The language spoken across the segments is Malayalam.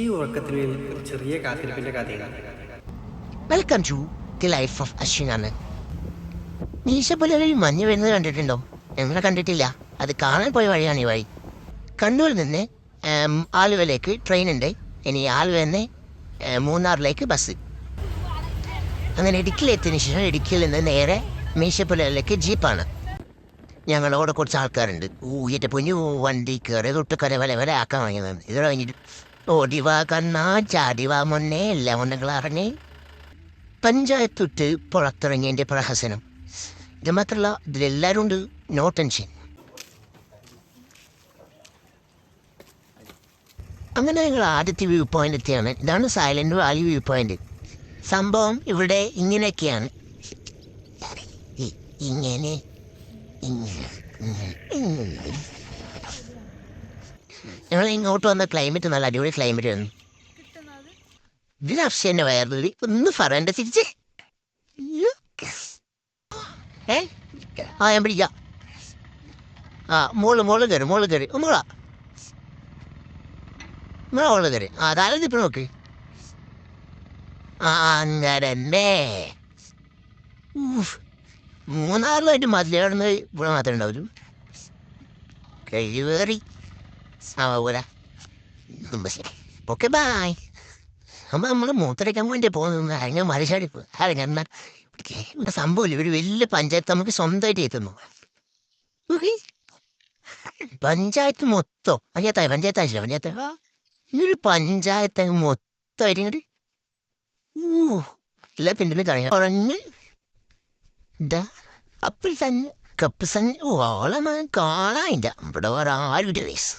ഈ ഉറക്കത്തിന് ഒരു ചെറിയ കാത്തിരിപ്പിന്റെ കഥയാണ്. Welcome to the life of അശ്വിനാണ്. മീശപ്പുലി മഞ്ഞ് വരുന്നത് കണ്ടിട്ടുണ്ടോ? എങ്ങനെ കണ്ടിട്ടില്ല? അത് കാണാൻ പോയ വഴിയാണ് ഈ വഴി. കണ്ണൂരിൽ നിന്ന് ആലുവയിലേക്ക് ട്രെയിൻ ഉണ്ട്. ഇനി ആലുവയിൽ നിന്ന് മൂന്നാറിലേക്ക് ബസ്. അങ്ങനെ ഇടുക്കിയിലെത്തിയതിനു ശേഷം ഇടുക്കിയിൽ നിന്ന് നേരെ മീശപ്പുലയിലേക്ക് ജീപ്പാണ്. ഞങ്ങളോട് കുറച്ച് ആൾക്കാരുണ്ട്. ഊയിട്ട് പൊഞ്ഞു വണ്ടി കയറി തൊട്ട് വരെ ആക്കാൻ വാങ്ങിയതാണ്. ഇത് കഴിഞ്ഞിട്ട് ഓടിവാ കണ്ണാ ചാടിവാ മുന്നേ എല്ലാം ഒന്നുകൾ അറിഞ്ഞ് പഞ്ചായത്ത് വിട്ട് പുറത്തിറങ്ങിയതിൻ്റെ പ്രഹസനം. ഇത് മാത്രമല്ല, ഇതിലെല്ലാവരും ഉണ്ട്. No tension. അങ്ങനെ ഞങ്ങൾ ആദ്യത്തെ വ്യൂ പോയിന്റ് എത്തിയാണ്. ഇതാണ് സൈലന്റ് വാലി വ്യൂ പോയിന്റ്. സംഭവം ഇവിടെ ഇങ്ങനെയൊക്കെയാണ്. ഇങ്ങനെ ഞങ്ങൾ ഇങ്ങോട്ട് വന്ന ക്ലൈമറ്റ് നല്ല അടിപൊളി ക്ലൈമറ്റ് ആയിരുന്നു. ഇതിന് അഫ്ഷൻ്റെ വയറിൽ ഒന്ന് പറയണ്ട തിരിച്ച്. ഞാൻ പിടിക്കാം. മോള് കയറി ഒന്നുകൂടാ മോള് കയറി. താരം ഇപ്പം നോക്ക്. അങ്ങനെ മൂന്നാറിലായിട്ട് മതിലാടുന്ന ഇവിടെ മാത്രമേ ഉണ്ടാവും. കഴിവേറി പോരാ. Okay bye. നമ്മൾ മൂത്രയ്ക്കാൻ വേണ്ടി പോകുന്നത് അങ്ങനെ മലശാടി എന്നാൽ സംഭവമില്ല. ഒരു വലിയ പഞ്ചായത്ത് നമുക്ക് സ്വന്തമായിട്ട് എത്തുന്നു. പഞ്ചായത്ത് മൊത്തം പഞ്ചായത്ത് ഇതൊരു പഞ്ചായത്ത് മൊത്തമായിട്ട് ഇങ്ങോട്ട് എല്ലാ പിന്നിലും പറഞ്ഞ് അപ്പോൾ തന്നെ കപ്പ് തന്നെ ഓളമാൻ കാണാനില്ല. ഇവിടെ വേറെ ആരും വയസ്സ്.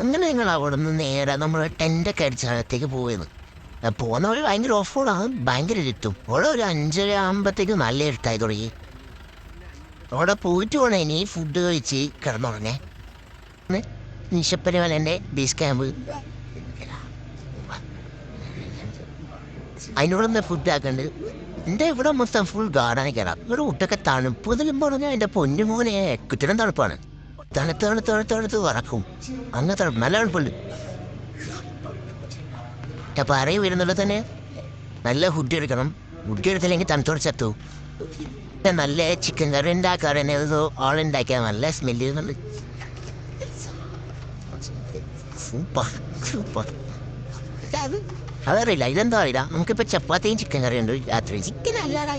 അങ്ങനെ ഞങ്ങൾ അവിടെ നിന്ന് നേരെ നമ്മൾ ടെൻ്റൊക്കെ അടിച്ച സ്ഥലത്തേക്ക് പോയിരുന്നു. പോകുന്ന വഴി ഭയങ്കര ഓഫ് റോഡാണ്. ഭയങ്കര ഇരുട്ടും. അവിടെ ഒരു 5:30 ആകുമ്പോഴത്തേക്ക് നല്ല ഇരുട്ടായി തുടങ്ങി. അവിടെ പോയിട്ട് വേണം ഇനി ഫുഡ് കഴിച്ച് കിടന്നുടങ്ങേ. നിശപ്പരവലൻ്റെ ബേസ് ക്യാമ്പ്. അതിനോടൊന്ന് ഫുഡ് ആക്കണ്ട്. എൻ്റെ ഇവിടെ മൊത്തം ഫുൾ ഗാർഡനിൽ കയറാം. ഇവിടെ ഫുഡൊക്കെ തണുപ്പ് എന്നെല്ലാം പറഞ്ഞാൽ എൻ്റെ പൊന്നു മോനെ കുറ്റം തണുപ്പാണ്. തണുത്ത് വറക്കും. അങ്ങനെ തണുപ്പ് നല്ല തണുപ്പുണ്ട്. അപ്പം അറിയ വരുന്നുള്ളത് തന്നെ നല്ല ഫുഡ് എടുക്കണം. ഫുഡ് എടുത്തില്ലെങ്കിൽ തണുത്തോടെ ചത്തു. നല്ല ചിക്കൻ കറി ഉണ്ടാക്കാറ് ആളുണ്ടാക്കിയാൽ നല്ല സ്മെല്ല് ചെയ്യുന്നുണ്ട്. സൂപ്പർ. അതറിയില്ല ഇതെന്താ അറിയില്ല. നമുക്കിപ്പോൾ ചപ്പാത്തിയും ചിക്കൻ കറിയുണ്ട് രാത്രി. ചിക്കൻ അല്ലാതെ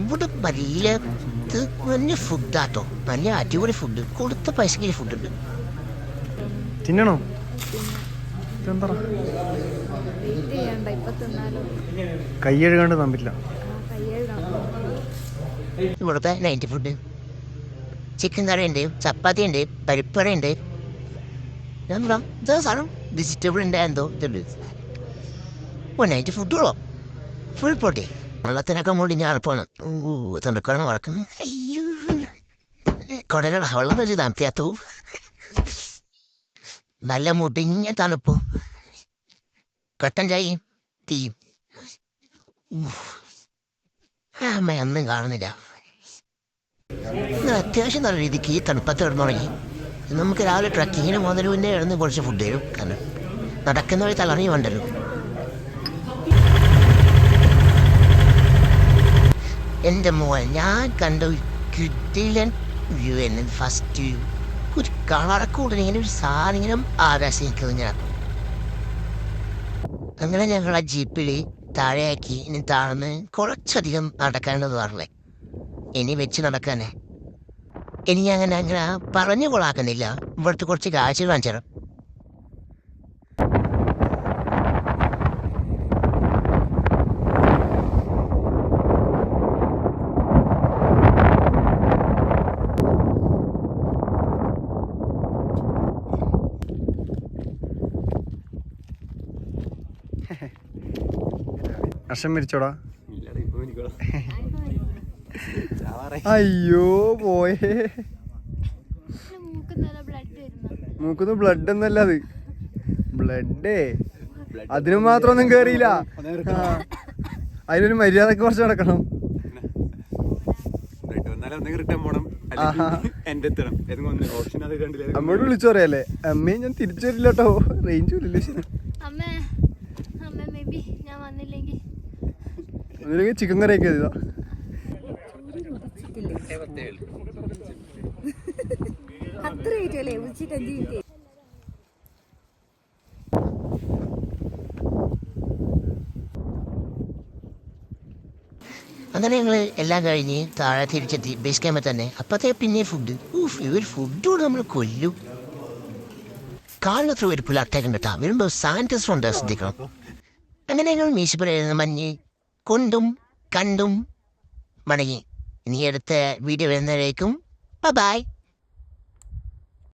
ഇവിടെ വലിയ ഫുഡാട്ടോ. നല്ല അടിപൊളി ഫുഡ്. കൊടുത്ത പൈസക്ക് ഫുഡുണ്ട്. തിന്നണോ? കൈ കഴുകാണ്ട് തമ്മില്ല. ഇവിടുത്തെ നൈറ്റ് ഫുഡ് ചിക്കൻ കറി ഉണ്ട്, ചപ്പാത്തി ഉണ്ട്, പരിപ്പറ ഉണ്ട്. എന്താ ഇതാ സാധനം വെജിറ്റബിൾ ഉണ്ട്. എന്തോ ഇതുണ്ട്. നൈറ്റ് ഫുഡുകളോ ഫുൾ പോട്ടെ. വെള്ളത്തിനൊക്കെ മുകളിൽ ഞാൻ എളുപ്പമാണ്. തൊണ്ടക്കാണ് വളർക്കുന്നത്. അയ്യോ കുടലുള്ള വെള്ളം വെച്ച് തണുപ്പിയാത്തു. നല്ല മുടിഞ്ഞ തണുപ്പ്. കട്ടൻ ചായയും ടീയും. അമ്മ ഒന്നും കാണുന്നില്ല. അത്യാവശ്യം നല്ല രീതിക്ക് ഈ തണുപ്പത്ത് കിടന്നു തുടങ്ങി. നമുക്ക് രാവിലെ ട്രക്കിങ്ങിന് പോകുന്നതിന് മുന്നേ ഇടന്ന് കുറച്ച് ഫുഡ് തരും. കാരണം നടക്കുന്ന വഴി തളർന്നു വേണ്ടല്ലോ. എൻ്റെ മോൻ ഞാൻ കണ്ട കിട്ടിയില്ലൻ വ്യൂ തന്നെ. ഫസ്റ്റ് വ്യൂ ഒരു കളറക്കൂടൽ ഇങ്ങനെ ഒരു സാധനം ഇങ്ങനെ ആകാശിക്കുന്നത് ഞാൻ. അങ്ങനെ ഞങ്ങൾ ആ ജീപ്പിൽ താഴെയാക്കി. ഇനി താഴ്ന്ന് കുറച്ചധികം നടക്കാനുള്ളത് പറഞ്ഞേ. ഇനി വെച്ച് നടക്കാനേ. ഇനി അങ്ങനെ പറഞ്ഞു കൊള്ളാക്കുന്നില്ല. ഇവിടുത്തെ കുറച്ച് കാഴ്ചകൾ കാണിച്ചു തരാം. അഷം മരിച്ചോടാ? അയ്യോ പോയേ. മൂക്കുന്ന ബ്ലഡ് ഒന്നല്ല അത്. ബ്ലഡേ അതിന് മാത്രം ഒന്നും കേറിയില്ല. അതിനൊരു മര്യാദക്ക് കുറച്ച് നടക്കണം. റിട്ടേൺ പോണം. എന്റെ എത്തണം ഏതെങ്കിലും ഓപ്ഷൻ അത് കണ്ടില്ല. അമ്മയോട് വിളിച്ചു പറയല്ലേ, അമ്മയെ ഞാൻ തിരിച്ചു വരില്ല കേട്ടോ, റേഞ്ച് വരില്ല. അമ്മേ അമ്മ മേ ബി ഞാൻ വന്നില്ലെങ്കിൽ ഒന്നില്ലെങ്കിൽ ചിക്കൻ കറിയൊക്കെ ചെയ്താ. അത്ര ആയിട്ടല്ലേ ഉച്ചിട്ട് എന്ത് ചെയ്യും. അങ്ങനെ ഞങ്ങൾ എല്ലാം കഴിഞ്ഞ് താഴെ തിരിച്ചെത്തി ബേസ് ക്യാമ്പിൽ തന്നെ. അപ്പത്തേ പിന്നെ ഫുഡ്, ഇവർ ഫുഡോട് നമ്മൾ കൊല്ലും. കാലത്ര ഒരു പിള്ളേർട്ടേക്കും കേട്ടാ, വരുമ്പോൾ സാനിറ്റൈസർ ഉണ്ട്, ശ്രദ്ധിക്കണം. അങ്ങനെ ഞങ്ങൾ മീശപ്പുറ മഞ്ഞ് കൊണ്ടും കണ്ടും മടങ്ങി. ഇനി അടുത്ത വീഡിയോ വരുന്നവരേക്കും ബൈ.